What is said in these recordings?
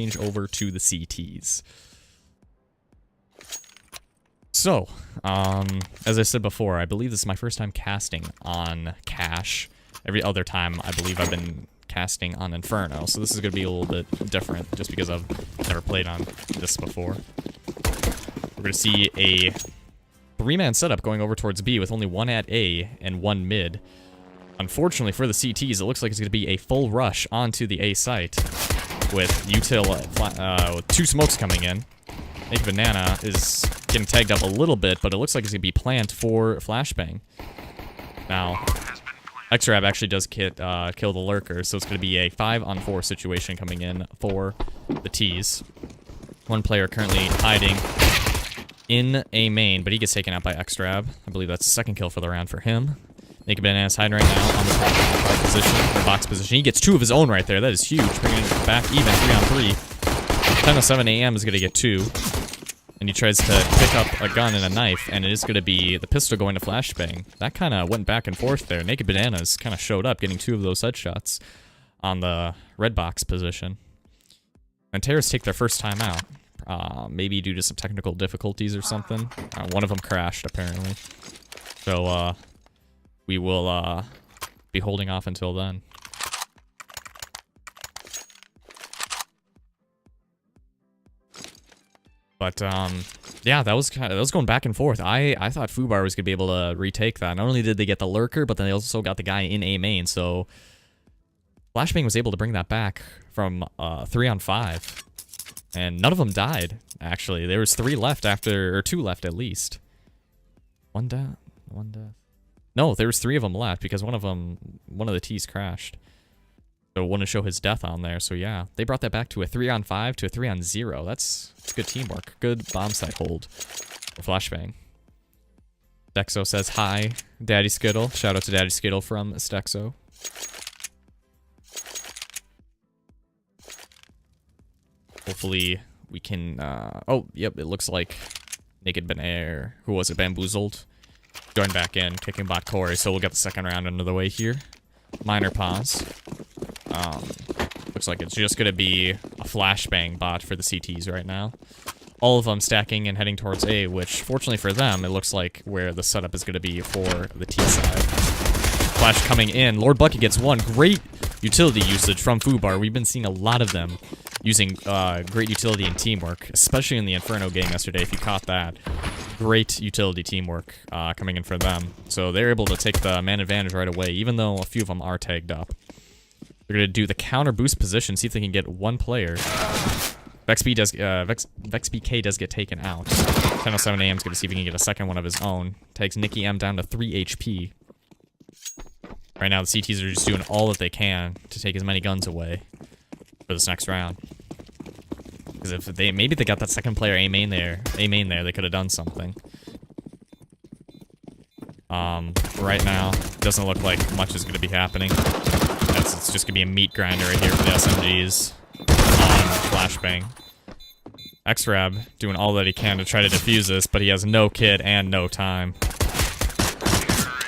change over to the CTs. So, as I said before, I believe this is my first time casting on Cash. Every other time, I believe I've been casting on Inferno, so this is going to be a little bit different, just because I've never played on this before. We're going to see a 3-man setup going over towards B with only one at A and one mid. Unfortunately for the CTs, it looks like it's going to be a full rush onto the A site with with 2 smokes coming in. Naked Banana is getting tagged up a little bit, but it looks like it's going to be planned for Flashbang. Now, Xrab actually does kill the lurker, so it's going to be a 5-on-4 situation coming in for the T's. One player currently hiding in A main, but he gets taken out by Xrab. I believe that's the second kill for the round for him. Naked Banana's hiding right now on the top position, or box position. He gets 2 of his own right there. That is huge, bringing it back even 3-on-3. 10:07 a.m. is going to get 2. And he tries to pick up a gun and a knife, and it is going to be the pistol going to Flashbang. That kind of went back and forth there. Naked Bananas kind of showed up, getting 2 of those headshots on the red box position. And Terrors take their first time out, maybe due to some technical difficulties or something. One of them crashed, apparently. So, we will be holding off until then. But, yeah, that was going back and forth. I thought FUBAR was going to be able to retake that. Not only did they get the lurker, but then they also got the guy in A main, so Flashbang was able to bring that back from 3-on-5. And none of them died, actually. There was 3 left after, or 2 left at least. One death. No, there was 3 of them left, because one of the T's crashed. So it wouldn't show his death on there, so yeah. They brought that back to a 3-on-5 to a 3-on-0. That's good teamwork. Good bomb site hold for Flashbang. Stexo says hi, Daddy Skittle. Shout out to Daddy Skittle from Stexo. Hopefully we can, oh, yep, it looks like Naked Benair, who was it, Bamboozled, joined back in, kicking bot Corey, so we'll get the second round under the way here. Minor pause. Looks like it's just gonna be a Flashbang bot for the CTs right now. All of them stacking and heading towards A, which, fortunately for them, it looks like where the setup is gonna be for the T side. Flash coming in. Lord Bucky gets 1. Great utility usage from FUBAR. We've been seeing a lot of them using great utility and teamwork, especially in the Inferno game yesterday, if you caught that. Great utility teamwork coming in for them. So they're able to take the man advantage right away, even though a few of them are tagged up. They're going to do the counter boost position, see if they can get 1 player. VexBK does get taken out. 10:07 a.m. is going to see if he can get a second one of his own. Takes Nicky M down to 3 HP. Right now, the CTs are just doing all that they can to take as many guns away for this next round. Because if maybe they got that second player A main there, they could have done something. Right now, doesn't look like much is going to be happening. It's just going to be a meat grinder right here for the SMGs on Flashbang. Xrab doing all that he can to try to defuse this, but he has no kit and no time.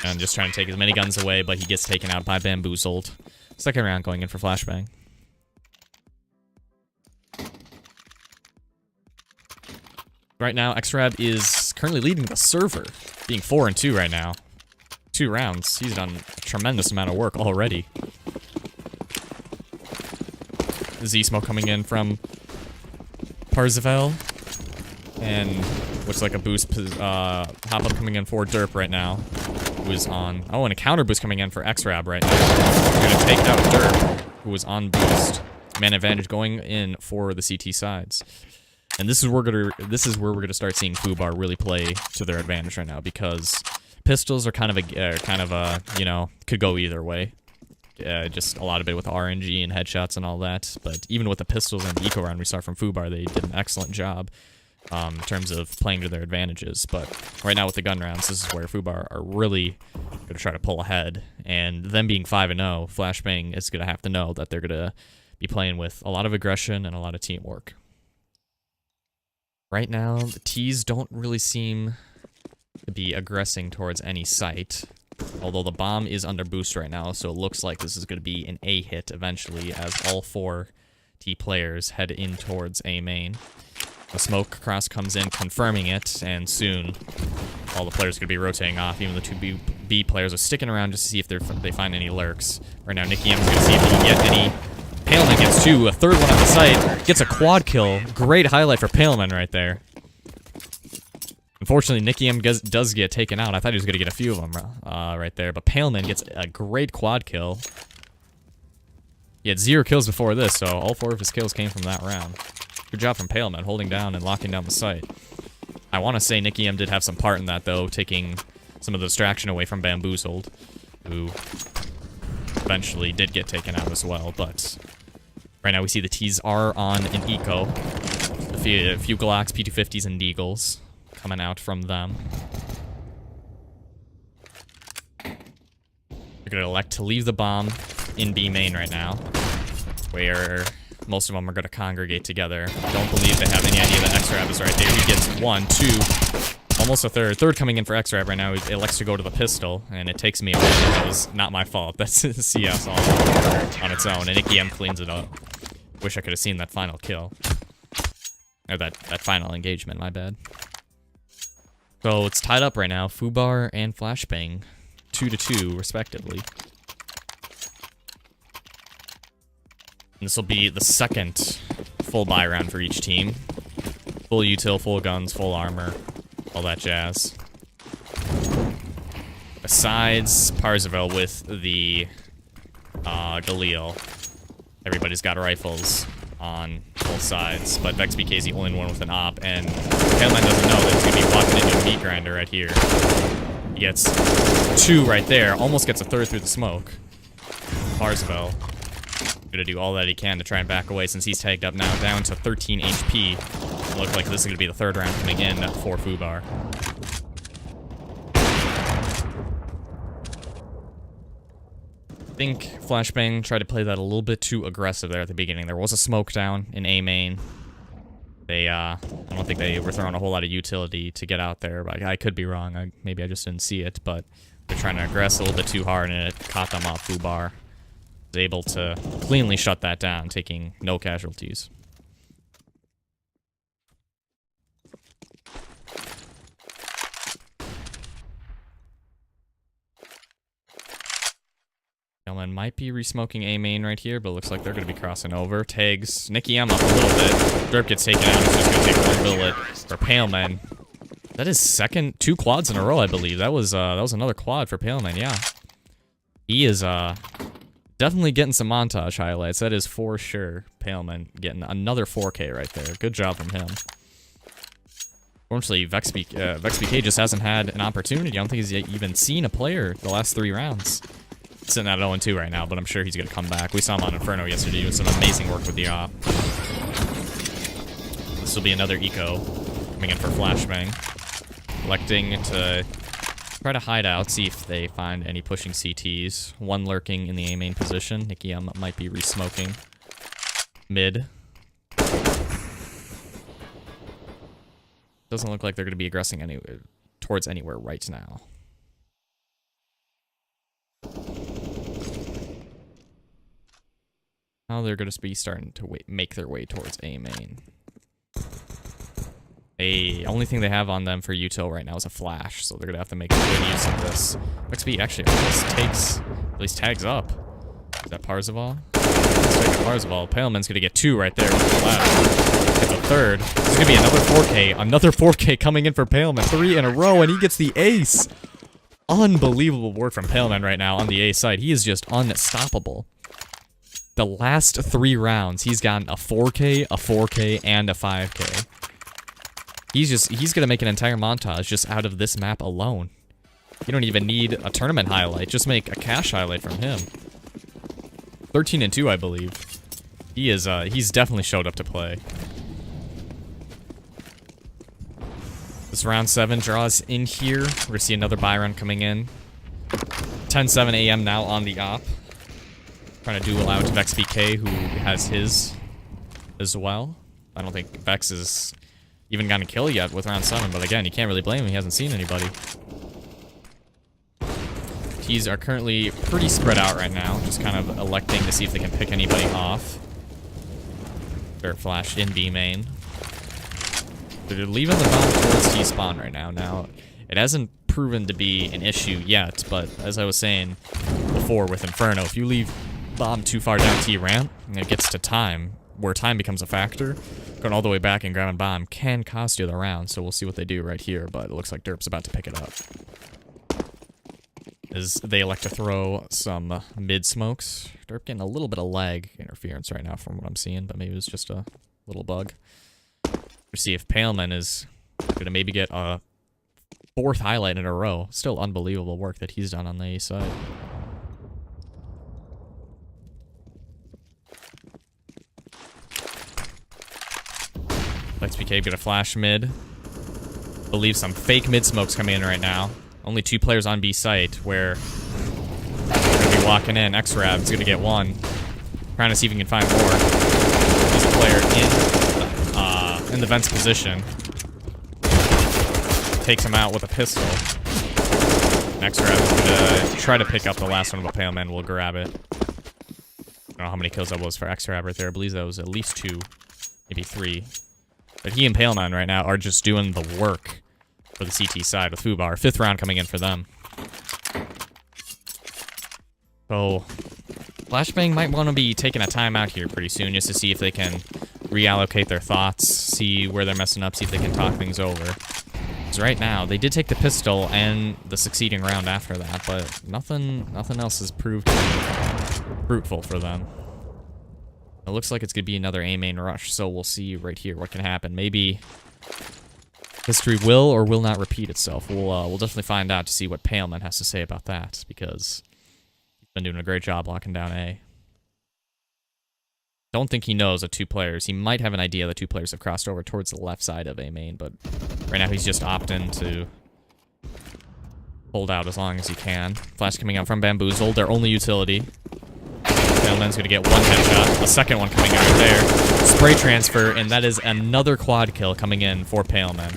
And just trying to take as many guns away, but he gets taken out by Bamboozled. Second round going in for Flashbang. Right now, Xrab is currently leading the server, being 4-2 right now. 2 rounds. He's done a tremendous amount of work already. Z-Smoke coming in from Parzival. And looks like a boost hop-up coming in for Derp right now. Who is on... Oh, and a counter boost coming in for Xrab right now. We're going to take out Derp, who was on boost. Man advantage going in for the CT sides. And this is where we're gonna start seeing FUBAR really play to their advantage right now, because pistols are kind of a you know, could go either way. Just a lot of it with RNG and headshots and all that. But even with the pistols and the eco round we saw from FUBAR, they did an excellent job in terms of playing to their advantages. But right now with the gun rounds, this is where FUBAR are really gonna try to pull ahead. And them being 5-0, Flashbang is gonna have to know that they're gonna be playing with a lot of aggression and a lot of teamwork. Right now, the T's don't really seem to be aggressing towards any site. Although the bomb is under boost right now, so it looks like this is going to be an A hit eventually, as all 4 T players head in towards A main. The smoke cross comes in, confirming it, and soon all the players are going to be rotating off. Even the two B players are sticking around just to see if they find any lurks. Right now, Nicky M is going to see if he can get any. Paleman gets two, a third one at the site, gets a quad kill. Great highlight for Paleman right there. Unfortunately, Nicky M does get taken out. I thought he was going to get a few of them right there, but Paleman gets a great quad kill. He had 0 kills before this, so all 4 of his kills came from that round. Good job from Paleman, holding down and locking down the site. I want to say Nicky M did have some part in that, though, taking some of the distraction away from Bamboozled, who eventually did get taken out as well, but right now we see the T's are on an eco. A few Glocks, P250s, and Deagles coming out from them. They're going to elect to leave the bomb in B main right now, where most of them are going to congregate together. Don't believe they have any idea that X-Rab is right there. He gets 1, 2, almost a third. Third coming in for X-Rab right now. He elects to go to the pistol, and it takes me away. That was not my fault. That's CS all on its own, and Nicky M cleans it up. Wish I could have seen that final kill. Or that final engagement, my bad. So it's tied up right now. FUBAR and Flashbang, 2-2 respectively. And this will be the second full buy round for each team. Full util, full guns, full armor, all that jazz. Besides Parzival with the Galil, everybody's got rifles on both sides, but VexBK is the only one with an op, and Paleman doesn't know that he's going to be walking into a meat grinder right here. He gets 2 right there, almost gets a third through the smoke. Parzival gonna do all that he can to try and back away since he's tagged up now, down to 13 HP. It looks like this is gonna be the third round coming in for FUBAR. I think Flashbang tried to play that a little bit too aggressive there at the beginning. There was a smoke down in A main. They, I don't think they were throwing a whole lot of utility to get out there, but I could be wrong. Maybe I just didn't see it, but they're trying to aggress a little bit too hard, and it caught them off. FUBAR was able to cleanly shut that down, taking no casualties. Paleman might be resmoking A main right here, but looks like they're going to be crossing over. Tags Nicky M up a little bit. Derp gets taken out. He's just going to take 1 bullet for Paleman. That is second, 2 quads in a row, I believe. That was another quad for Paleman, yeah. He is definitely getting some montage highlights. That is for sure. Paleman getting another 4K right there. Good job from him. Unfortunately, VexBK just hasn't had an opportunity. I don't think he's even seen a player the last 3 rounds. Sitting at 0-2 right now, but I'm sure he's going to come back. We saw him on Inferno yesterday doing some amazing work with the op. This will be another eco coming in for Flashbang. Electing to try to hide out, see if they find any pushing CTs. 1 lurking in the A main position. Nicky M might be resmoking. Mid. Doesn't look like they're going to be aggressing towards anywhere right now. Now they're going to be starting to make their way towards A main. Only thing they have on them for util right now is a flash, so they're going to have to make good use of this. XP actually almost at least tags up. Is that Parzival? Let's take Parzival. Paleman's going to get 2 right there with the flash. Gets a third. This is going to be another 4K. Another 4K coming in for Paleman. 3 in a row, and he gets the ace. Unbelievable work from Paleman right now on the A side. He is just unstoppable. The last 3 rounds, he's gotten a 4K, a 4K, and a 5K. He's gonna make an entire montage just out of this map alone. You don't even need a tournament highlight, just make a cash highlight from him. 13-2, I believe. He's definitely showed up to play. This round 7 draws in here. We're gonna see another buy run coming in. 10:07 a.m. now on the op. Trying to duel out VexBK, who has his as well. I don't think Vex has even gotten a kill yet with round 7, but again, you can't really blame him. He hasn't seen anybody. Tees are currently pretty spread out right now, just kind of electing to see if they can pick anybody off. They're flashed in B main. They're leaving the bomb towards T spawn right now. Now, it hasn't proven to be an issue yet, but as I was saying before with Inferno, if you leave bomb too far down T ramp, and it gets to time, where time becomes a factor, going all the way back and grabbing bomb can cost you the round, so we'll see what they do right here, but it looks like Derp's about to pick it up. As they elect to throw some mid smokes. Derp getting a little bit of lag interference right now from what I'm seeing, but maybe it was just a little bug. We'll see if Paleman is going to maybe get a 4th highlight in a row. Still unbelievable work that he's done on the A side. XPK gonna flash mid. Believe some fake mid smokes coming in right now. Only 2 players on B site where they're gonna be walking in. X-Rab's gonna get 1. Trying to see if he can find more. There's a player in the vent's position. Takes him out with a pistol. X-Rab's gonna try to pick up the last one, but Paleman will grab it. I don't know how many kills that was for X-Rab right there. I believe that was at least 2, maybe 3. But he and Paleman right now are just doing the work for the CT side with FUBAR. 5th round coming in for them. So, Flashbang might want to be taking a timeout here pretty soon just to see if they can reallocate their thoughts, see where they're messing up, see if they can talk things over. Because right now, they did take the pistol and the succeeding round after that, but nothing else has proved to be fruitful for them. It looks like it's going to be another A main rush, so we'll see right here what can happen. Maybe history will or will not repeat itself. We'll definitely find out to see what Paleman has to say about that, because he's been doing a great job locking down A. Don't think he knows that 2 players. He might have an idea that 2 players have crossed over towards the left side of A main, but right now he's just opting to hold out as long as he can. Flash coming out from Bamboozled, their only utility. Paleman's gonna get 1 headshot, a second one coming out there. Spray transfer, and that is another quad kill coming in for Paleman.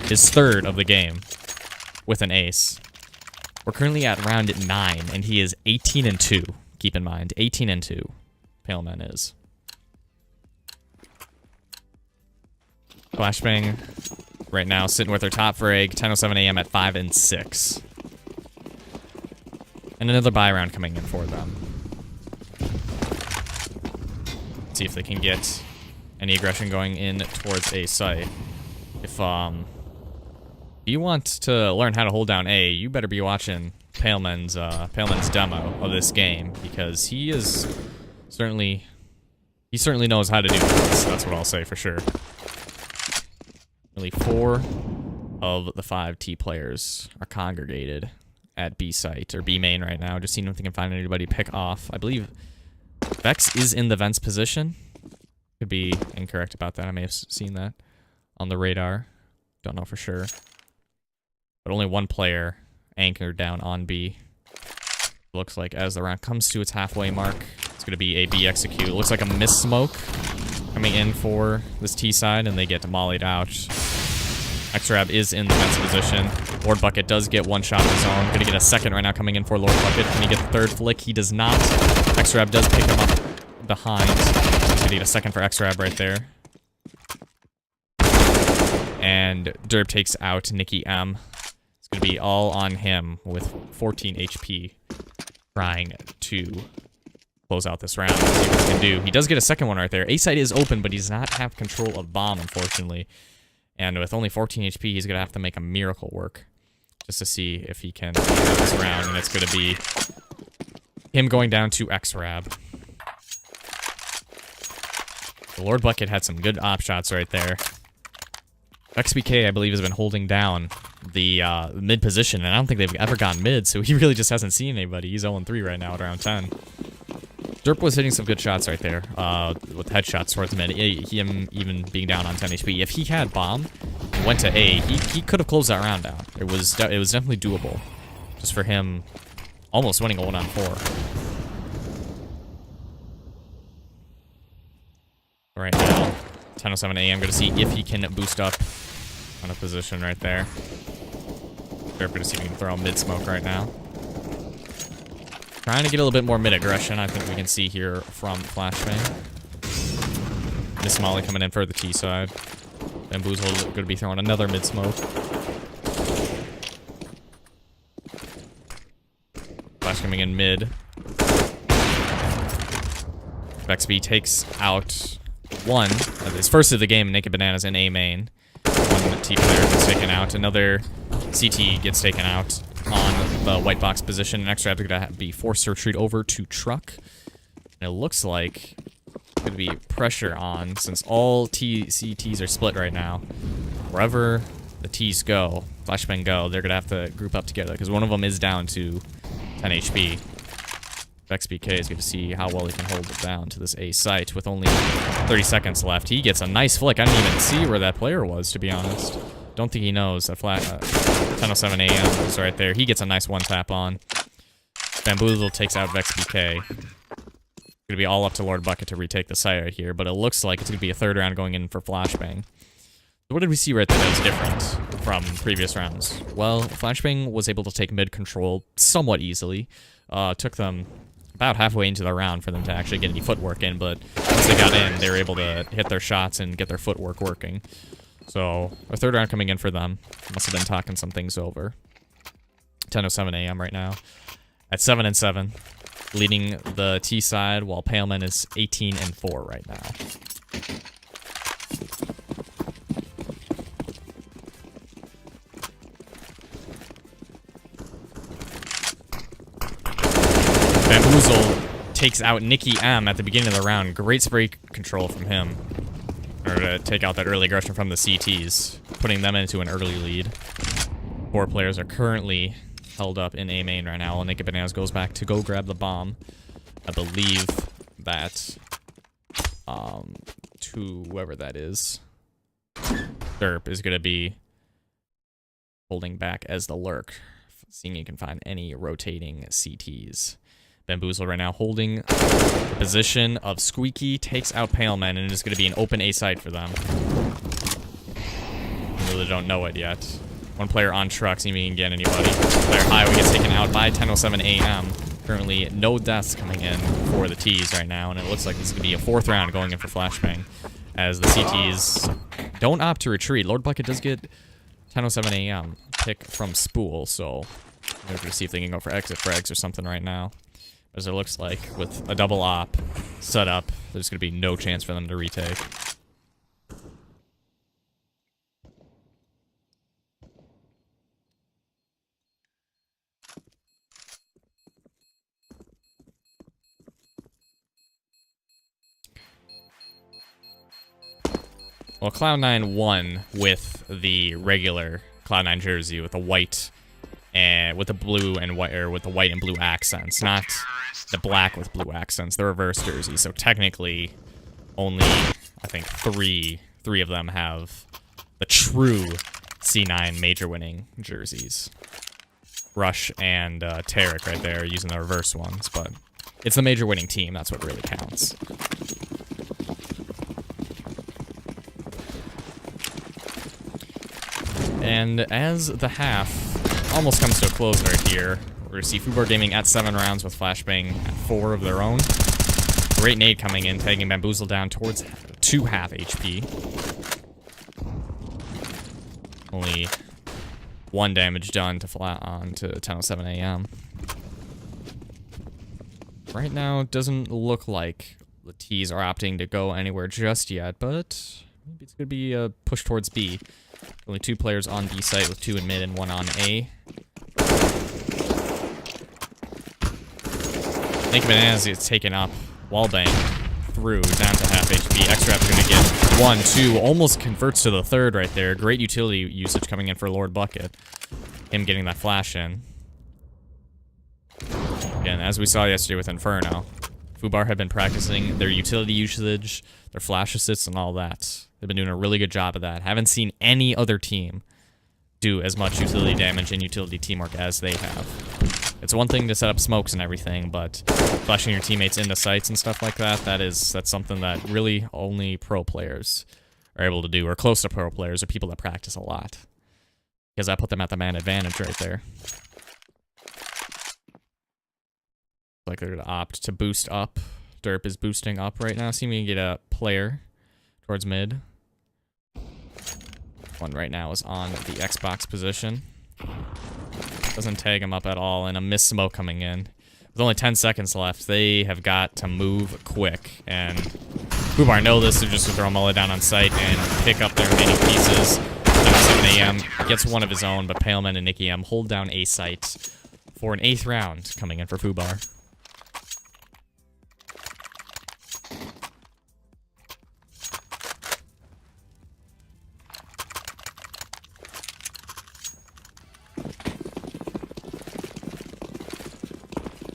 His 3rd of the game with an ace. We're currently at round 9, and he is 18-2. Keep in mind, 18-2. Paleman is. Flashbang right now sitting with their top frag, 10:07 a.m. at 5-6. And another buy round coming in for them. See if they can get any aggression going in towards A site. If you want to learn how to hold down A, you better be watching Paleman's demo of this game, because he certainly knows how to do this. That's what I'll say for sure. Really 4 of the 5 T players are congregated at B site or B main right now, just seeing if they can find anybody to pick off. I believe Vex is in the vent's position. Could be incorrect about that. I may have seen that on the radar. Don't know for sure. But only 1 player anchored down on B. Looks like as the round comes to its halfway mark, it's going to be a B execute. It looks like a miss smoke coming in for this T side, and they get demollied out. X-Rab is in the vent's position. Lord Bucket does get 1 shot of his own. Gonna get a 2nd right now coming in for Lord Bucket. Can he get the 3rd flick? He does not. X-Rab does pick him up behind. He's gonna get a 2nd for X-Rab right there. And Derp takes out Nicky M. It's gonna be all on him with 14 HP, trying to close out this round. See what he can do. He does get a 2nd one right there. A side is open, but he does not have control of bomb, unfortunately. And with only 14 HP, he's going to have to make a miracle work just to see if he can get this round. And it's going to be him going down to X-Rab. The Lord Bucket had some good op shots right there. XBK, I believe, has been holding down the mid position, and I don't think they've ever gone mid, so he really just hasn't seen anybody. He's 0-3 right now at round 10. Derp was hitting some good shots right there, with headshots towards mid, him even being down on 10 HP. If he had bomb and went to A, he could have closed that round out. It was definitely doable, just for him almost winning a 1-on-4. Right now, 10:07 a.m. Going to see if he can boost up on a position right there. Derp going to see if he can throw a mid smoke right now. Trying to get a little bit more mid-aggression, I think we can see here from Flashbang. Miss Molly coming in for the T side. Bamboozle going to be throwing another mid smoke. Flash coming in mid. Vexby takes out one. His first of the game, Naked Bananas in A main. One T player gets taken out. Another CT gets taken out on the white box position. An extra going to be forced to retreat over to truck. And it looks like it's going to be pressure on since all CTs are split right now. Wherever the T's go, Flashbang go, they're going to have to group up together because one of them is down to 10 HP. XBK is going to see how well he can hold it down to this A site with only 30 seconds left. He gets a nice flick. I didn't even see where that player was, to be honest. Don't think he knows. That 10:07 a.m. is right there. He gets a nice one tap on. Bamboozle takes out VexBK. Going to be all up to Lord Bucket to retake the site right here, but it looks like it's going to be a third round going in for Flashbang. So what did we see right there that was different from previous rounds? Well, Flashbang was able to take mid control somewhat easily. Took them about halfway into the round for them to actually get any footwork in, but once they got in, they were able to hit their shots and get their footwork working. So, a third round coming in for them. Must have been talking some things over. 10:07 a.m. right now. At 7-7, leading the T side, while Paleman is 18-4 right now. Bamboozle takes out Nikki M at the beginning of the round. Great spray control from him. In order to take out that early aggression from the CTs, putting them into an early lead. 4 players are currently held up in A main right now, while Naked Bananas goes back to go grab the bomb. I believe that to whoever that is, Derp is going to be holding back as the lurk, seeing he can find any rotating CTs. Bamboozle right now holding the position of Squeaky, takes out Paleman, and it is going to be an open A site for them. They really don't know it yet. One player on truck, see if he can get anybody. Player Highway gets taken out by 10:07 a.m. Currently, no deaths coming in for the T's right now, and it looks like this is going to be a 4th round going in for Flashbang, as the CTs don't opt to retreat. Lord Bucket does get 10:07 a.m. pick from Spool, so we're going to see if they can go for exit frags or something right now. As it looks like, with a double op set up, there's going to be no chance for them to retake. Well, Cloud9 won with the regular Cloud9 jersey with the white and with the blue and white, or with the white and blue accents, not the black with blue accents, the reverse jersey. So technically, only I think three of them have the true C9 major winning jerseys. Rush and Tarek right there using the reverse ones, but it's the major winning team. That's what really counts. And as the half almost comes to a close right here, we're going to see FUBAR Gaming at 7 rounds with Flashbang at 4 of their own. Great nade coming in, taking Bamboozle down towards 2 half HP. Only 1 damage done to flat on to 10:07 a.m. Right now, it doesn't look like the T's are opting to go anywhere just yet, but maybe it's going to be a push towards B. Only 2 players on B site with 2 in mid and 1 on A. Naked Bananas gets taken up. Wallbang through down to half HP. Extrap's going to get 1, 2. Almost converts to the 3rd right there. Great utility usage coming in for Lord Bucket. Him getting that flash in. Again, as we saw yesterday with Inferno, FUBAR had been practicing their utility usage, their flash assists, and all that. They've been doing a really good job of that. Haven't seen any other team do as much utility damage and utility teamwork as they have. It's one thing to set up smokes and everything, but flashing your teammates into sites and stuff like that, that's something that really only pro players are able to do, or close to pro players, or people that practice a lot. Because I put them at the man advantage right there. Like they're going to opt to boost up. Derp is boosting up right now. See if we can get a player towards mid. One right now is on the Xbox position. Doesn't tag him up at all, and a missed smoke coming in. With only 10 seconds left, they have got to move quick, and FUBAR know this, so just to throw Mullet down on site and pick up their remaining pieces. 7 a.m. gets one of his own, but Paleman and Nicky M hold down A site for an 8th round coming in for FUBAR.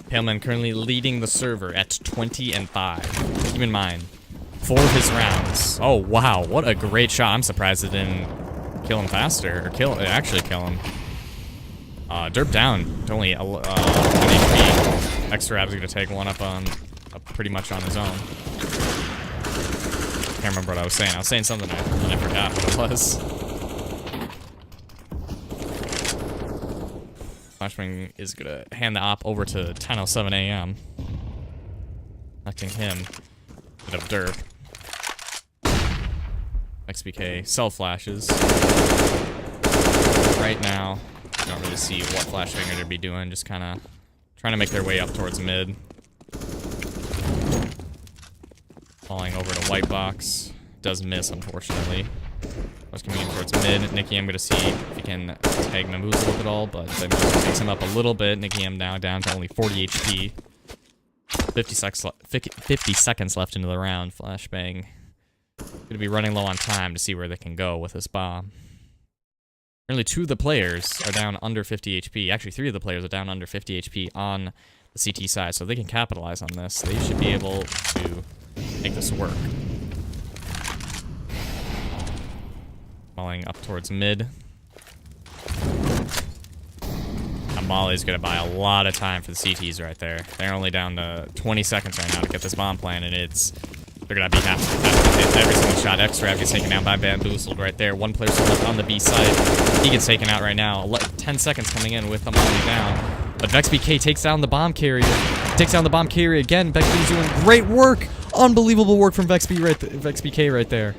Paleman currently leading the server at 20-5. Keep in mind, 4 of his rounds. Oh wow, what a great shot! I'm surprised it didn't kill him faster, or actually kill him. Derp down to only 1 HP. Extra Ab's gonna take one up pretty much on his own. Can't remember what I was saying. I was saying something and I forgot what it was. Flashbang is gonna hand the op over to 10:07 a.m. Electing him. Bit of derp. XBK self flashes. Right now, I don't really see what Flashbang are gonna be doing. Just kind of trying to make their way up towards mid. Falling over to white box. Does miss, unfortunately. I was coming in towards mid. Nicky, I'm going to see if he can tag Mamoozle at all, but that takes him up a little bit. Nicky, I'm now down to only 40 HP. 50 seconds left into the round. Flashbang going to be running low on time to see where they can go with this bomb. Currently, 2 of the players are down under 50 HP. Actually, 3 of the players are down under 50 HP on the CT side, so if they can capitalize on this. They should be able to make this work. Falling up towards mid. Molly's gonna buy a lot of time for the CTs right there. They're only down to 20 seconds right now to get this bomb planted. They're gonna be have to hit every single shot. X-Rab gets taken down by Bamboozled right there. One player still left on the B side. He gets taken out right now. 10 seconds coming in with the Molly down. But VexBK takes down the bomb carrier. Takes down the bomb carrier again. VexBK's doing great work. Unbelievable work from VexBK right there.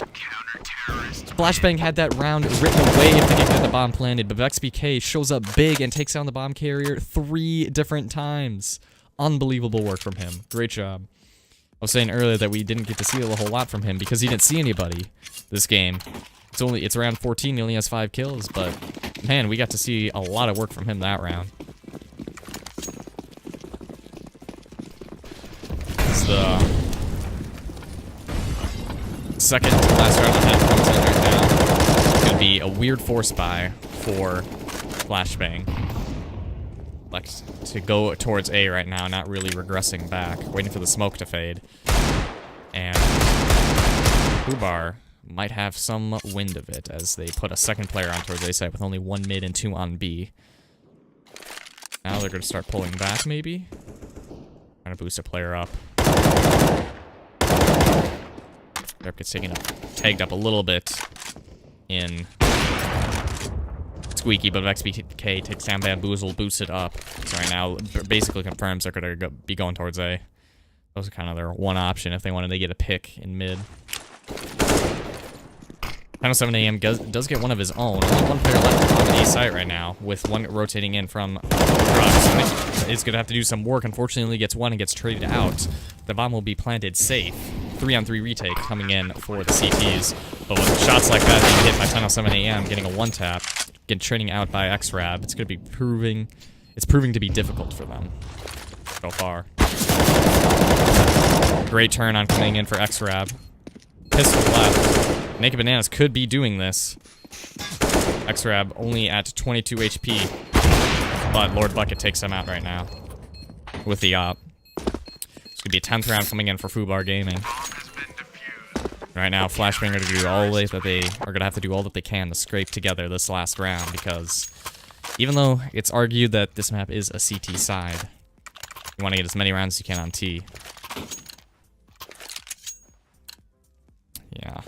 Flashbang had that round written away if they didn't get the bomb planted, but VexBK shows up big and takes down the bomb carrier 3 different times. Unbelievable work from him. Great job. I was saying earlier that we didn't get to see a whole lot from him because he didn't see anybody this game. It's round 14, he only has 5 kills, but man, we got to see a lot of work from him that round. It's the second to last round that comes in right now. It's gonna be a weird force buy for Flashbang. Likes to go towards A right now, not really regressing back, waiting for the smoke to fade. And FUBAR might have some wind of it as they put a second player on towards A side with only 1 mid and 2 on B. Now they're gonna start pulling back, maybe? Trying to boost a player up. Derp gets tagged up a little bit in Squeaky, but XBK takes down Bamboozle, boosts it up. So right now, basically confirms they're going to be going towards A. Those are kind of their one option if they wanted to get a pick in mid. 10:07 a.m. does get one of his own. Only 1 player left on the A site right now, with 1 rotating in from drugs. So he's going to have to do some work. Unfortunately, he gets 1 and gets traded out. The bomb will be planted safe. 3-on-3 retake coming in for the CTs. But with shots like that being hit by 10:07 a.m., getting a 1-tap, getting trading out by X-Rab, it's going to be proving to be difficult for them so far. Great turn on coming in for X-Rab. Pistol left. Naked Bananas could be doing this. X-Rab only at 22 HP, but Lord Bucket takes him out right now with the op. It's gonna be a 10th round coming in for FUBAR Gaming. Right now, Flashbang are gonna do all that they are gonna have to do all that they can to scrape together this last round, because even though it's argued that this map is a CT side, you want to get as many rounds as you can on T. Yeah,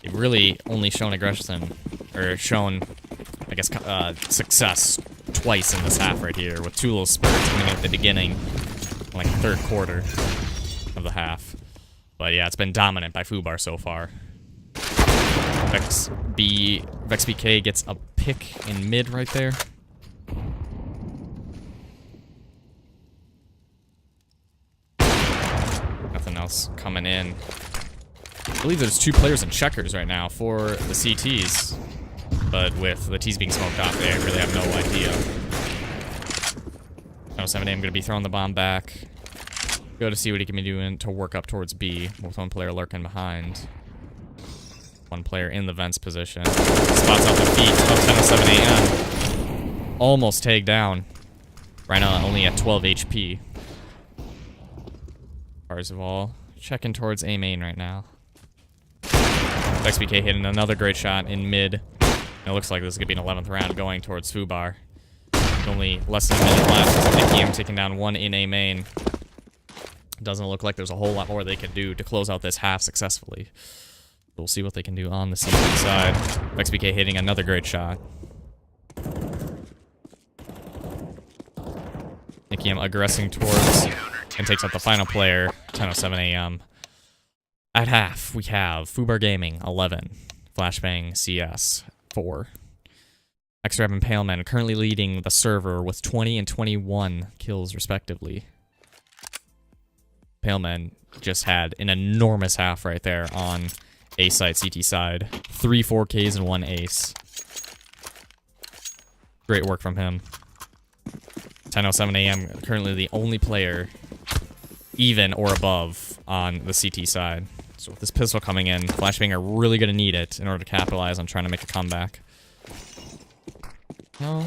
they've really only shown aggression, or shown, I guess, success twice in this half right here, with 2 little spurts coming in at the beginning, like the 3rd quarter of the half. But yeah, it's been dominant by FUBAR so far. VexBK gets a pick in mid right there. Nothing else coming in. I believe there's 2 players in checkers right now for the CTs. But with the T's being smoked off, they really have no idea. 7 AM gonna be throwing the bomb back. Go to see what he can be doing to work up towards B, with 1 player lurking behind. 1 player in the vents position. Spots out the feet of 7 AM. Almost tagged down. Right now only at 12 HP. Parzival checking towards A main right now. XBK hitting another great shot in mid. It looks like this is going to be an 11th round going towards FUBAR. Only less than a minute left. Nikium taking down 1 in A main. Doesn't look like there's a whole lot more they can do to close out this half successfully. We'll see what they can do on the CT side. XBK hitting another great shot. Nikium aggressing towards and takes out the final player, 10:07 AM. At half, we have FUBAR Gaming, 11. Flashbang CS, 4. Xrap and Paleman currently leading the server with 20 and 21 kills, respectively. Paleman just had an enormous half right there on A side, CT side. 3 4Ks and 1 ace. Great work from him. 10:07 AM, currently the only player even or above on the CT side. So with this pistol coming in, Flashbang are really going to need it in order to capitalize on trying to make a comeback. No,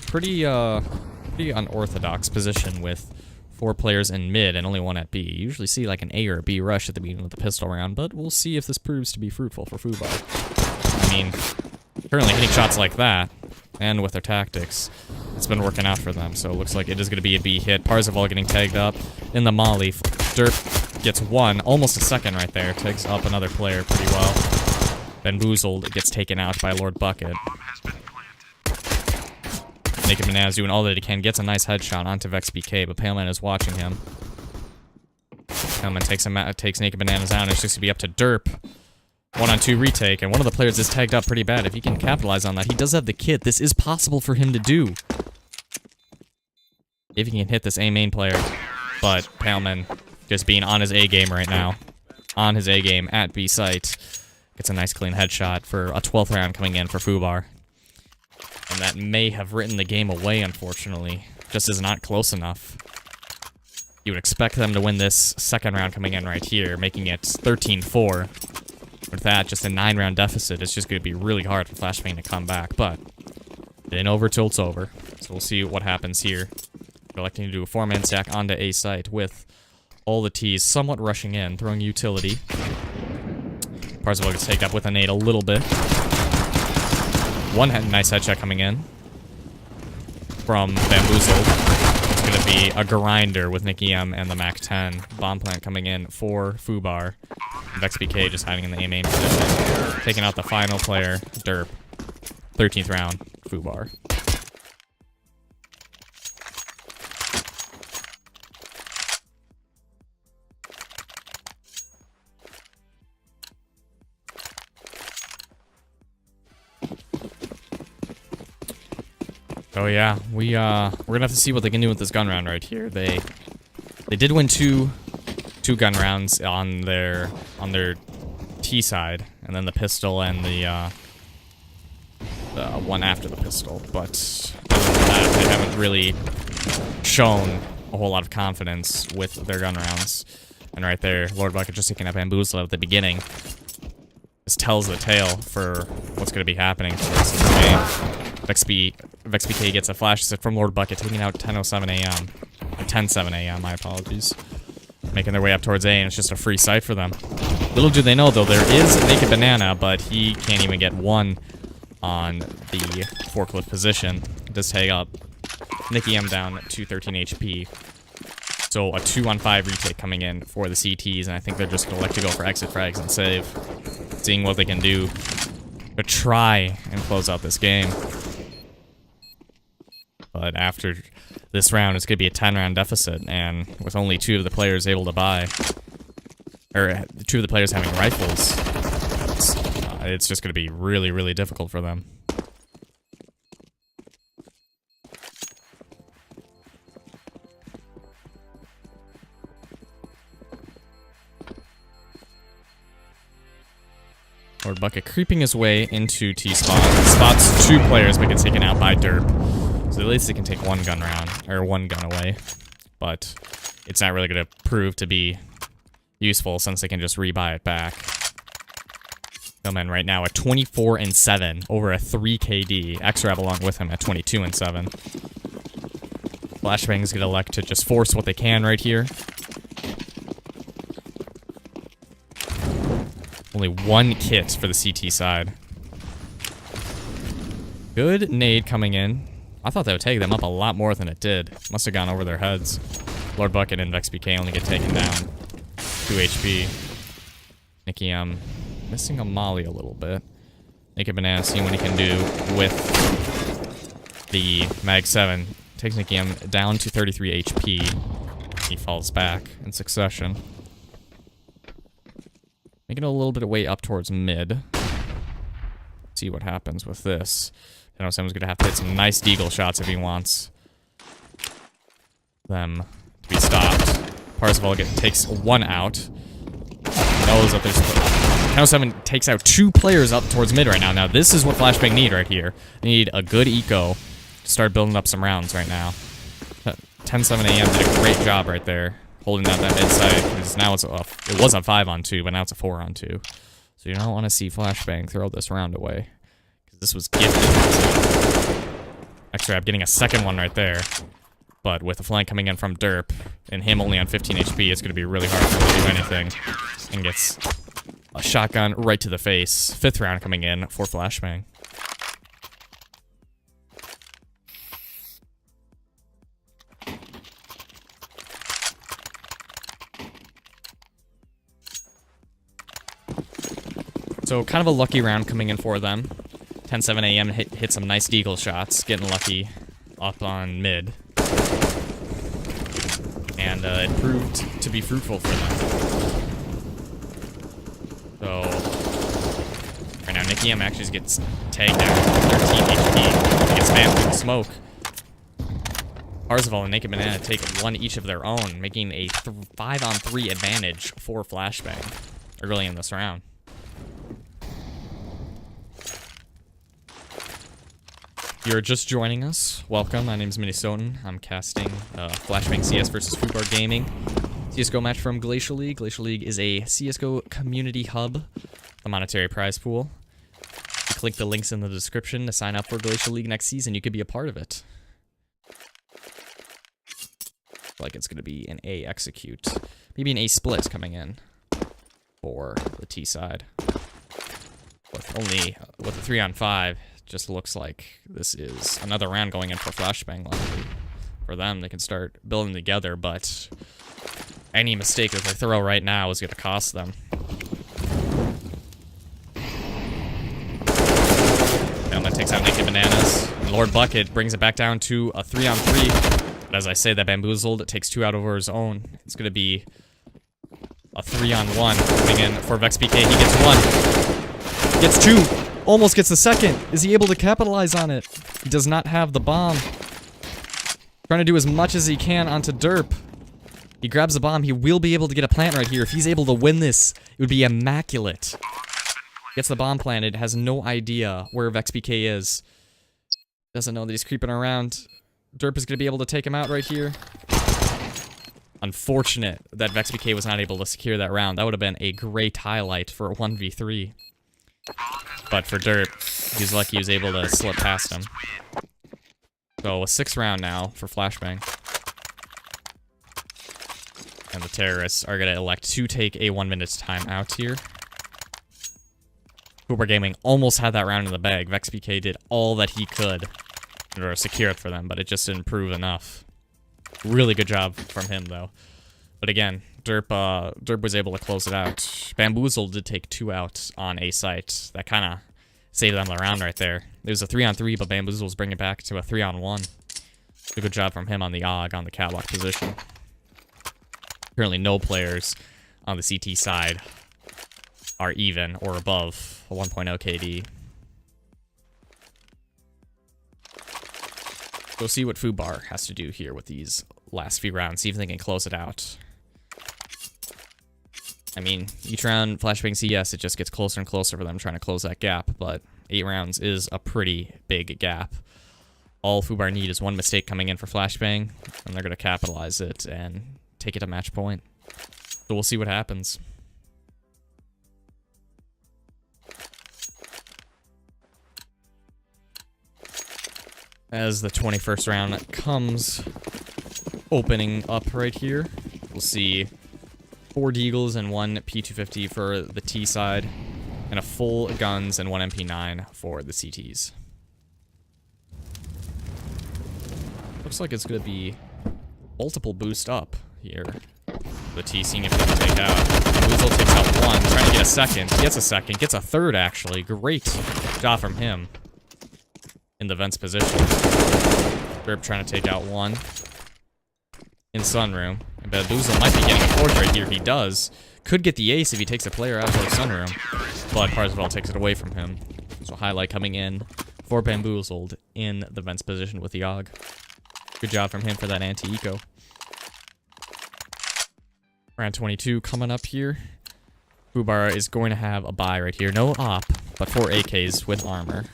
pretty unorthodox position with 4 players in mid and only 1 at B. You usually see like an A or a B rush at the beginning of the pistol round, but we'll see if this proves to be fruitful for FUBAR. I mean, currently hitting shots like that, and with their tactics, it's been working out for them. So it looks like it is going to be a B hit. Parzival getting tagged up in the molly. Derp gets 1, almost a second right there. Tags up another player pretty well. Bamboozled gets taken out by Lord Bucket. Naked Banana's doing all that he can. Gets a nice headshot onto VexBK, but Paleman is watching him. Paleman takes Naked Bananas out, and it's just going to be up to Derp. 1-on-2 retake, and one of the players is tagged up pretty bad. If he can capitalize on that, he does have the kit. This is possible for him to do. If he can hit this A main player. But Paleman just being on his A game right now. On his A game at B site. Gets a nice clean headshot for a 12th round coming in for FUBAR. And that may have written the game away, unfortunately. Just is not close enough. You would expect them to win this 2nd round coming in right here, making it 13-4. With that, just a 9-round deficit, it's just going to be really hard for Flashbang to come back, but it ain't over till it's over. So we'll see what happens here. They're electing to do a 4-man stack onto A site with all the T's somewhat rushing in, throwing utility. Parzival gets taken up with a nade a little bit. One nice headshot coming in from Bamboozled. It's going to be a grinder with Nicky M and the MAC-10. Bomb plant coming in for FUBAR. VexBK just hiding in the A main position. Taking out the final player, Derp. 13th round, FUBAR. Oh yeah, we're gonna have to see what they can do with this gun round right here. They did win two gun rounds on their T side, and then the pistol and the one after the pistol. But other than that, they haven't really shown a whole lot of confidence with their gun rounds. And right there, Lord Bucket just taking up Bamboozle at the beginning. This tells the tale for what's going to be happening for the rest of the game. VexBK gets a flash set from Lord Bucket, taking out 10:07 AM. Or 10:07 AM, my apologies. Making their way up towards A, and it's just a free sight for them. Little do they know, though, there is a Naked Banana, but he can't even get 1 on the forklift position. Does tag up. Nicky M down to 13 HP. So a 2-on-5 retake coming in for the CTs, and I think they're just going to like to go for exit frags and save. Seeing what they can do to try and close out this game. But after this round, it's going to be a 10-round deficit, and with only 2 of the players able to buy, or 2 of the players having rifles, it's just going to be really, really difficult for them. Lord Bucket creeping his way into T-spot. Spots 2 players but gets taken out by Derp. So at least he can take one gun away. But it's not really going to prove to be useful since they can just rebuy it back. Hillman right now at 24-7, over a 3 KD. Xrab along with him at 22-7. Flashbang's going to elect to just force what they can right here. Only 1 kit for the CT side. Good nade coming in. I thought that would take them up a lot more than it did. Must have gone over their heads. Lord Bucket and VexBK only get taken down. 2 HP. Nicky missing a molly a little bit. Naked Banana seeing what he can do with the Mag 7. Takes Nicky down to 33 HP. He falls back in succession. Making a little bit of way up towards mid. See what happens with this. I know someone's going to have to hit some nice deagle shots if he wants them to be stopped. Parzival takes 1 out. Knows that there's... Now 7 takes out 2 players up towards mid right now. Now this is what Flashbang need right here. They need a good eco to start building up some rounds right now. 10-7 AM did a great job right there. Holding down that mid side, because now it was a 5-on-2, but now it's a 4-on-2. So you don't want to see Flashbang throw this round away. Because this was gifted. Xrab getting a second one right there. But with the flank coming in from Derp, and him only on 15 HP, it's going to be really hard for him to do anything. And gets a shotgun right to the face. 5th round coming in for Flashbang. So kind of a lucky round coming in for them. 10-7 AM hit some nice deagle shots, getting lucky up on mid. And it proved to be fruitful for them. So right now Nicky M actually gets tagged down to 13 HP. He gets spammed with smoke. Parzival and Naked Banana take 1 each of their own, making a 5-on-3 advantage for Flashbang early in this round. If you're just joining us, welcome. My name's Minnesota. I'm casting Flashbang CS versus FUBAR Gaming. CSGO match from Glacial League. Glacial League is a CSGO community hub, a monetary prize pool. You click the links in the description to sign up for Glacial League next season. You could be a part of it. Like it's going to be an A execute. Maybe an A split coming in for the T side. With a 3-on-5. Just looks like this is another round going in for Flashbang. Luckily for them, they can start building together, but any mistake that they throw right now is going to cost them. Elman takes out Naked Bananas. And Lord Bucket brings it back down to a 3-on-3. But as I say, that Bamboozled, it takes 2 out over his own. It's going to be a 3-on-1 coming in for VexBK. He gets 1. Gets 2. Almost gets the second. Is he able to capitalize on it? He does not have the bomb. Trying to do as much as he can onto Derp. He grabs the bomb. He will be able to get a plant right here. If he's able to win this, it would be immaculate. Gets the bomb planted. Has no idea where VexBK is. Doesn't know that he's creeping around. Derp is going to be able to take him out right here. Unfortunate that VexBK was not able to secure that round. That would have been a great highlight for a 1v3. But for Derp, he's lucky he was able to slip past him. So a 6th round now for Flashbang. And the terrorists are going to elect to take a 1-minute timeout here. FUBAR Gaming almost had that round in the bag. VexBK did all that he could in order to secure it for them, but it just didn't prove enough. Really good job from him, though. But again, Derp was able to close it out. Bamboozle did take 2 out on A site. That kind of saved them the round right there. It was a 3-on-3, but Bamboozle's bringing it back to a 3-on-1. A good job from him on the AUG on the catwalk position. Currently no players on the CT side are even or above a 1.0 KD. We'll see what FUBAR has to do here with these last few rounds. See if they can close it out. I mean, each round, Flashbang CS, it just gets closer and closer for them trying to close that gap. But 8 rounds is a pretty big gap. All FUBAR need is one mistake coming in for Flashbang, and they're going to capitalize it and take it to match point. So we'll see what happens. As the 21st round comes opening up right here, we'll see 4 Deagles and 1 P250 for the T side, and a full guns and 1 MP9 for the CTs. Looks like it's going to be multiple boost up here. The T seeing if they can take out. Weasel takes out 1, trying to get a second. Gets a second, gets a third actually. Great job from him in the vents position. Derp trying to take out 1 in Sunroom. And Bamboozle might be getting a portrait here. He does. Could get the ace if he takes a player out of Sunroom. But Parzival takes it away from him. So highlight coming in for Bamboozled in the vents position with the AUG. Good job from him for that anti-eco. Round 22 coming up here. FUBAR is going to have a buy right here. No op, but 4 AKs with armor.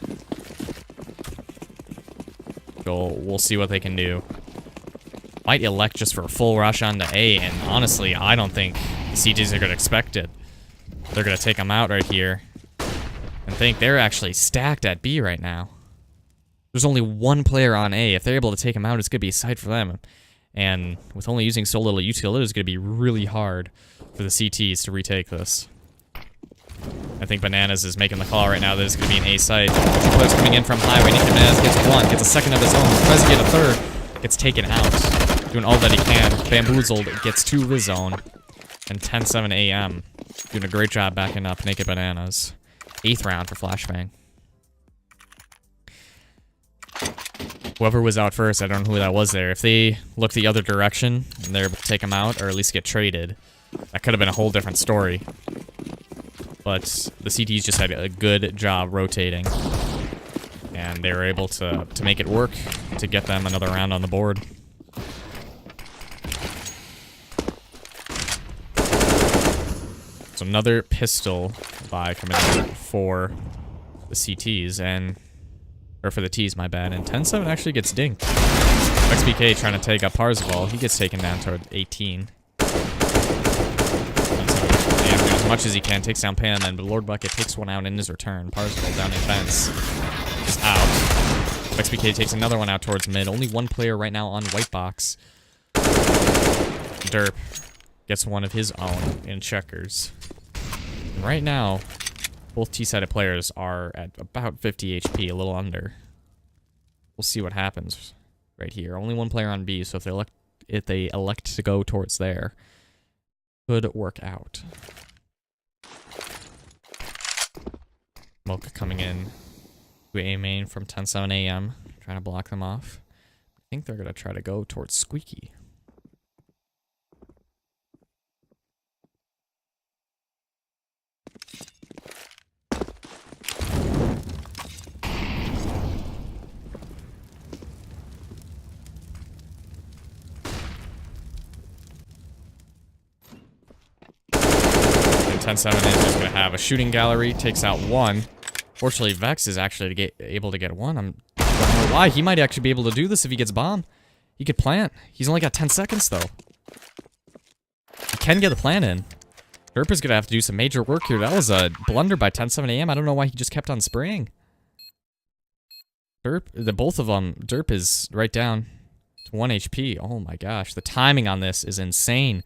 So we'll see what they can do. Might elect just for a full rush on to A, and honestly, I don't think the CGs are going to expect it. They're going to take them out right here. And think they're actually stacked at B right now. There's only 1 player on A. If they're able to take him out, it's going to be a sight for them. And with only using so little util, it is going to be really hard for the CTs to retake this. I think Bananas is making the call right now that it's going to be an A site. 2 players coming in from highway. Nick Bananas gets 1, gets a second of his own. Tries to get a third, gets taken out. Doing all that he can. Bamboozled gets 2 of his own. And 10-7 AM. Doing a great job backing up Naked Bananas. 8th round for Flashbang. Whoever was out first, I don't know who that was there. If they look the other direction and they're able to take him out or at least get traded, that could have been a whole different story. But the CTs just had a good job rotating. And they were able to make it work to get them another round on the board. So another pistol buy coming in for the CTs and... Or for the T's, my bad. And 10-7 actually gets dinked. XBK trying to take up Parzival. He gets taken down toward 18. As much as he can, takes down Pan, and Lord Bucket takes one out in his return. Parzival down in fence. Is out. XBK takes another one out towards mid. Only 1 player right now on white box. Derp gets 1 of his own in checkers. And right now, both T-sided players are at about 50 HP, a little under. We'll see what happens right here. Only 1 player on B, so if they elect to go towards there, could work out. Mocha coming in to A main from 10-7 AM, trying to block them off. I think they're going to try to go towards Squeaky. And 10-7 is just going to have a shooting gallery, takes out 1. Fortunately, Vex is actually able to get 1. I don't know why. He might actually be able to do this if he gets bomb. He could plant. He's only got 10 seconds, though. He can get the plant in. Derp is going to have to do some major work here. That was a blunder by 10-7 AM. I don't know why he just kept on spraying. Derp, both of them, Derp is right down to 1 HP. Oh my gosh, the timing on this is insane.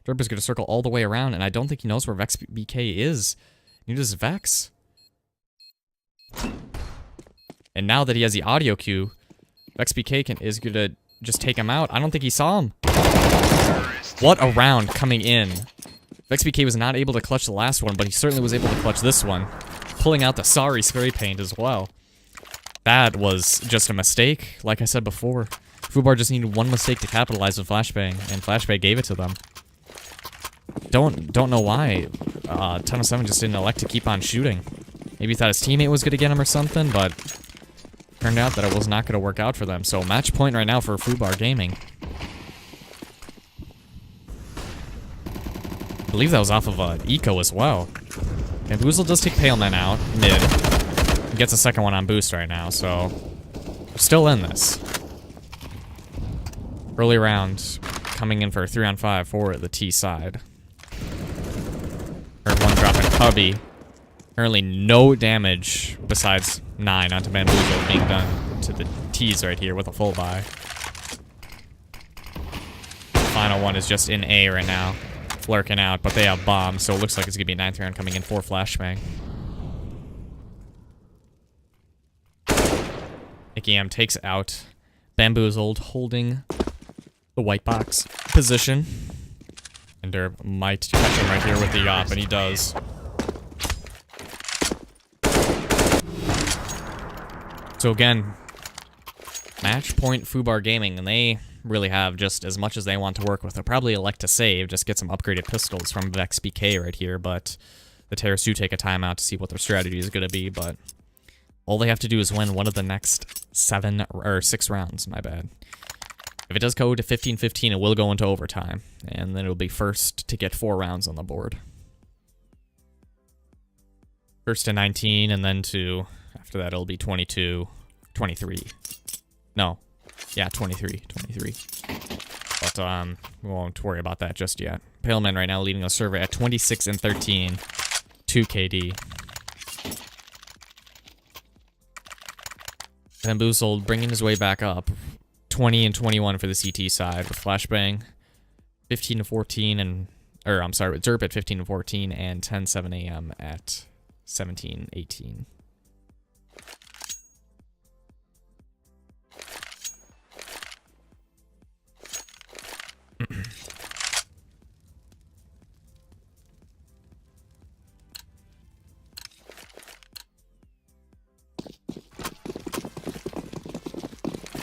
Derp is going to circle all the way around, and I don't think he knows where Vex BK is. Neither does Vex. And now that he has the audio cue, Vex BK is going to just take him out. I don't think he saw him. What a round coming in. Vex BK was not able to clutch the last one, but he certainly was able to clutch this one. Pulling out the sorry spray paint as well. That was just a mistake, like I said before. FUBAR just needed 1 mistake to capitalize with Flashbang, and Flashbang gave it to them. Don't know why 1007 just didn't elect to keep on shooting. Maybe he thought his teammate was going to get him or something, but turned out that it was not going to work out for them. So match point right now for FUBAR Gaming. I believe that was off of Eco as well. And Boozle does take Paleman out, mid. He gets a second one on boost right now, so we're still in this. Early round, coming in for a 3-on-5 for the T side. Heard one drop in Cubby. Currently no damage besides 9 onto Bamboozle being done to the T's right here with a full buy. The final one is just in A right now. Lurking out, but they have bombs, so it looks like it's gonna be a 9th round coming in for Flashbang. Nicky M takes out Bamboozled, holding the white box position. And Derb might catch him right here with the Yop, and he does. So again, match point FUBAR Gaming, and they really have just as much as they want to work with. They'll probably elect to save, just get some upgraded pistols from Vex BK right here, but the Terrors do take a timeout to see what their strategy is going to be, but all they have to do is win one of the next 6 rounds, my bad. If it does go to 15-15, it will go into overtime, and then it'll be first to get 4 rounds on the board. First to 19, and then to, after that, it'll be 22, 23. No. Yeah, 23. But, we won't worry about that just yet. Paleman right now leading the survey at 26-13, 2 KD. Bamboozled bringing his way back up. 20-21 for the CT side with Flashbang. 15-14 and... Or, I'm sorry, with Derp at 15-14 and 10-7 AM at 17-18.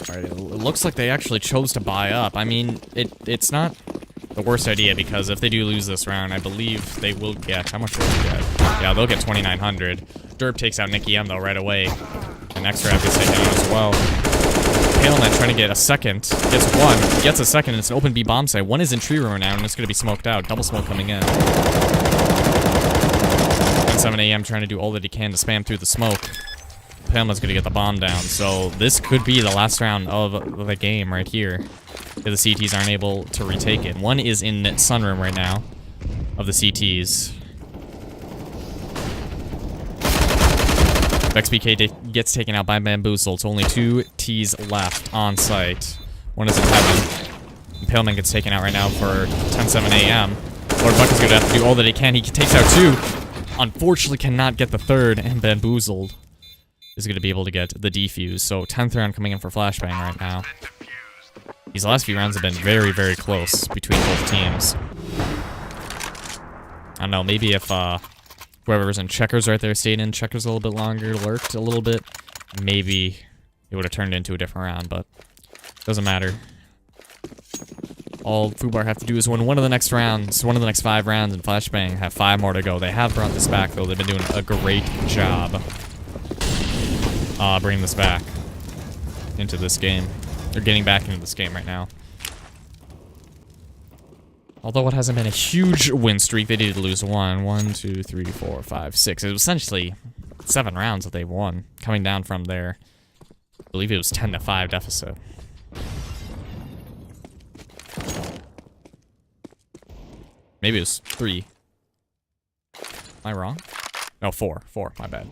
Alright, it looks like they actually chose to buy up. I mean, it's not the worst idea, because if they do lose this round, I believe they will get... How much will they get? Yeah, they'll get 2,900. Derp takes out Nicky M, though, right away. The next round gets taken out as well. Paleman trying to get a second. Gets one. Gets a second, and it's an open B bomb site. One is in tree room now, and it's going to be smoked out. Double smoke coming in. 7 AM trying to do all that he can to spam through the smoke. Paleman's going to get the bomb down, so this could be the last round of the game right here. If the CTs aren't able to retake it. One is in sunroom right now of the CTs. XBK gets taken out by Bamboozle. It's only 2 T's left on site. One is in heaven. Paleman gets taken out right now for 10-7 AM. Lord Buck is going to have to do all that he can. He takes out 2. Unfortunately cannot get the 3rd, and Bamboozled is going to be able to get the defuse. So 10th round coming in for Flashbang right now. These last few rounds have been very, very close between both teams. I don't know, maybe if whoever's in checkers right there stayed in checkers a little bit longer, lurked a little bit, maybe it would have turned into a different round, but doesn't matter. All FUBAR have to do is win one of the next rounds, one of the next 5 rounds, and Flashbang have 5 more to go. They have brought this back, though. They've been doing a great job bringing this back into this game. They're getting back into this game right now. Although it hasn't been a huge win streak, they did lose 1, 2, 3, 4, 5, 6. It was essentially 7 rounds that they won, coming down from their, I believe it was 10-5 deficit. Maybe it was 3. Am I wrong? No, 4. 4, my bad.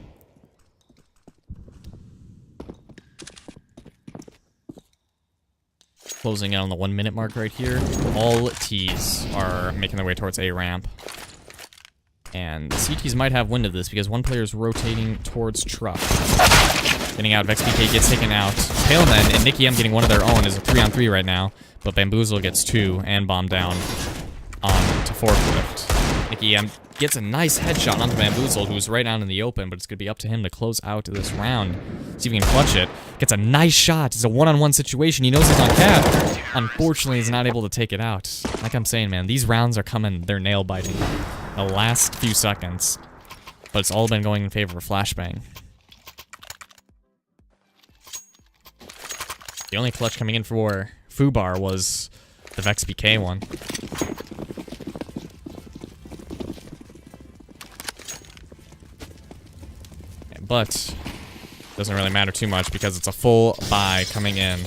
Closing in on the 1-minute mark right here. All T's are making their way towards A ramp. And the CTs might have wind of this because one player is rotating towards truck. Getting out, VexPK gets taken out. Paleman and Nicky M getting one of their own is a 3-on-3 right now. But Bamboozle gets 2 and bomb down on to forklift. Nicky gets a nice headshot onto Bamboozled, who's right out in the open, but it's going to be up to him to close out this round. See if he can clutch it. Gets a nice shot. It's a one-on-one situation. He knows he's on cap. Unfortunately, he's not able to take it out. Like I'm saying, man, these rounds are coming. They're nail-biting. The last few seconds. But it's all been going in favor of Flashbang. The only clutch coming in for FUBAR was the VexBK one. But doesn't really matter too much because it's a full buy coming in.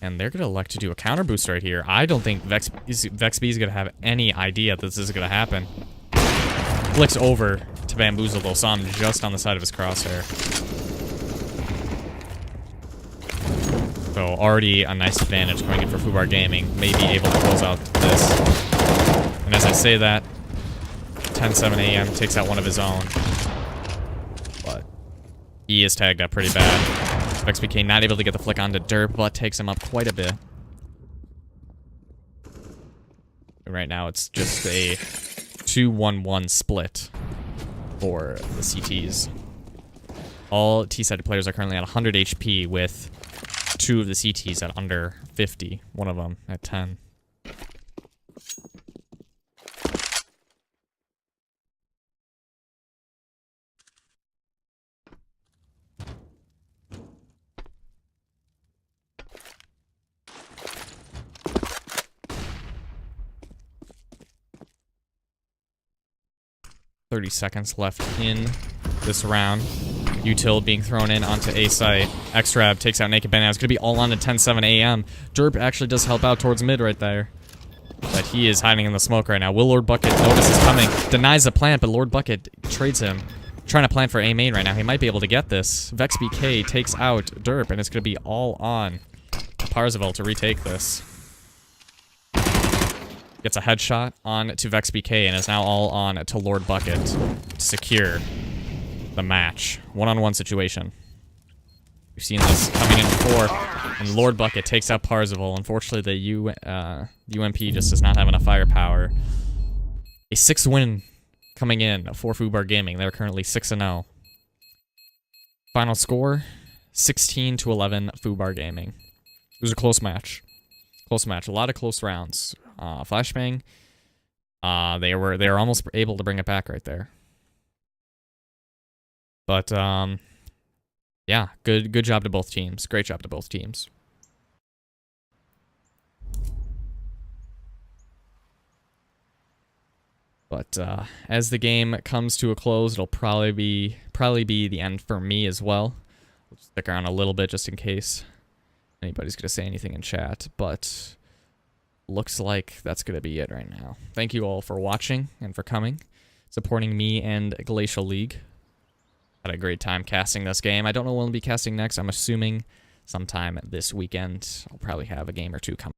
And they're going to elect to do a counter boost right here. I don't think VexB is going to have any idea that this is going to happen. Flicks over to Bamboozle, though. Saw him just on the side of his crosshair. So already a nice advantage coming in for FUBAR Gaming. Maybe able to close out this. And as I say that, 10-7 AM takes out one of his own. But he is tagged up pretty bad. VexBK not able to get the flick onto Derp, but takes him up quite a bit. Right now it's just a 2-1-1 split for the CTs. All T-sided players are currently at 100 HP with 2 of the CTs at under 50, one of them at 10. .30 seconds left in this round. Util being thrown in onto A site. Xrab takes out Naked Banana. It's going to be all on to 10-7 AM. Derp actually does help out towards mid right there. But he is hiding in the smoke right now. Will Lord Bucket notices coming. Denies the plant, but Lord Bucket trades him. Trying to plant for A main right now. He might be able to get this. VexBK takes out Derp, and it's going to be all on Parzival to retake this. Gets a headshot on to VexBK and is now all on to Lord Bucket to secure the match. One-on-one situation. We've seen this coming in before, and Lord Bucket takes out Parzival. Unfortunately, the UMP just does not have enough firepower. A 6th win coming in for FUBAR Gaming. They're currently 6-0. Final score, 16-11 FUBAR Gaming. It was a close match. Close match. A lot of close rounds. Flashbang, they were almost able to bring it back right there. But yeah, good job to both teams. Great job to both teams. But as the game comes to a close, it'll probably be the end for me as well. We'll stick around a little bit just in case anybody's gonna say anything in chat, but looks like that's going to be it right now. Thank you all for watching and for coming, supporting me and Glacial League. Had a great time casting this game. I don't know when I'll be casting next. I'm assuming sometime this weekend. I'll probably have a game or two coming.